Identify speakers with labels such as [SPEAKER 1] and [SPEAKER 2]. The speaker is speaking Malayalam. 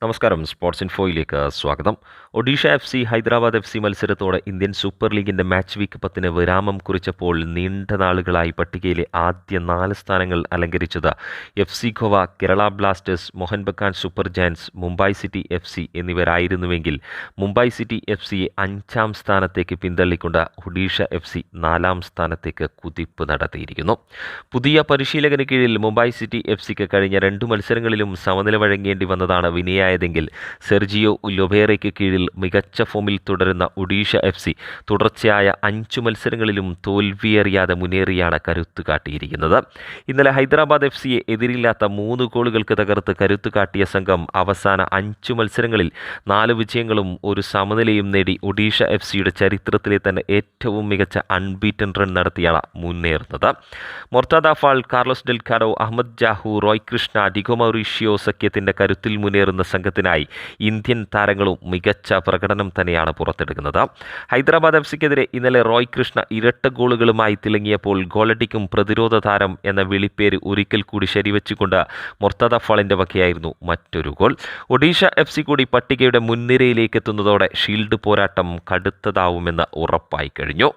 [SPEAKER 1] നമസ്കാരം. സ്പോർട്സ് ഇൻഫോയിലേക്ക് സ്വാഗതം. ഒഡീഷ FC ഹൈദരാബാദ് FC മത്സരത്തോടെ ഇന്ത്യൻ സൂപ്പർ ലീഗിന്റെ മാച്ച് വീക്ക് 10 വിരാമം കുറിച്ചപ്പോൾ നീണ്ട നാളുകളായി പട്ടികയിലെ ആദ്യ 4 സ്ഥാനങ്ങൾ അലങ്കരിച്ചത് FC Goa, Kerala blasters, Mohun Bagan super giants, Mumbai city FC എന്നിവരായിരുന്നുവെങ്കിൽ മുംബൈ സിറ്റി FCയെ 5ാം സ്ഥാനത്തേക്ക് പിന്തള്ളിക്കൊണ്ട് ഒഡീഷ FC 4ാം സ്ഥാനത്തേക്ക് കുതിപ്പ് നടത്തിയിരിക്കുന്നു. പുതിയ പരിശീലകന് കീഴിൽ മുംബൈ സിറ്റി FCക്ക് കഴിഞ്ഞ 2 മത്സരങ്ങളിലും സമനില വഴങ്ങേണ്ടി വന്നതാണ് വിനയായതെങ്കിൽ സെർജിയോ ലൊബേറയ്ക്ക് കീഴിൽ മികച്ച ഫോമിൽ തുടരുന്ന ഒഡീഷ FC തുടർച്ചയായ 5 മത്സരങ്ങളിലും തോൽവിയറിയാതെ മുന്നേറിയാണ് കരുത്ത് കാട്ടിയിരിക്കുന്നത്. ഇന്നലെ ഹൈദരാബാദ് FCയെ എതിരില്ലാത്ത 3 ഗോളുകൾക്ക് തകർത്ത് കരുത്ത് കാട്ടിയ സംഘം അവസാന 5 മത്സരങ്ങളിൽ 4 വിജയങ്ങളും ഒരു സമനിലയും നേടി ഒഡീഷ FCയുടെ ചരിത്രത്തിലെ തന്നെ ഏറ്റവും മികച്ച അൺബീറ്റൻ റൺ നടത്തിയാണ് മുന്നേറുന്നത്. Mortada Fall, Carlos Delgado, Ahmed Jahouh, Roy Krishna, Diego Mauricio സഖ്യത്തിൻ്റെ കരുത്തിൽ മുന്നേറുന്ന സംഘത്തിനായി ഇന്ത്യൻ താരങ്ങളും മികച്ച പ്രകടനം തന്നെയാണ് പുറത്തെടുക്കുന്നത്. ഹൈദരാബാദ് FCക്കെതിരെ ഇന്നലെ റോയ് കൃഷ്ണ ഇരട്ട ഗോളുകളുമായി തിളങ്ങിയപ്പോൾ ഗോളടിക്കും പ്രതിരോധ താരം എന്ന വിളിപ്പേര് ഒരിക്കൽ കൂടി ശരിവെച്ചുകൊണ്ട് മൊർത്താദ ഫാളിൻ്റെ വകയായിരുന്നു മറ്റൊരു ഗോൾ. ഒഡീഷ FC കൂടി പട്ടികയുടെ മുൻനിരയിലേക്ക് എത്തുന്നതോടെ ഷീൽഡ് പോരാട്ടം കടുത്തതാവുമെന്ന് ഉറപ്പായി കഴിഞ്ഞു.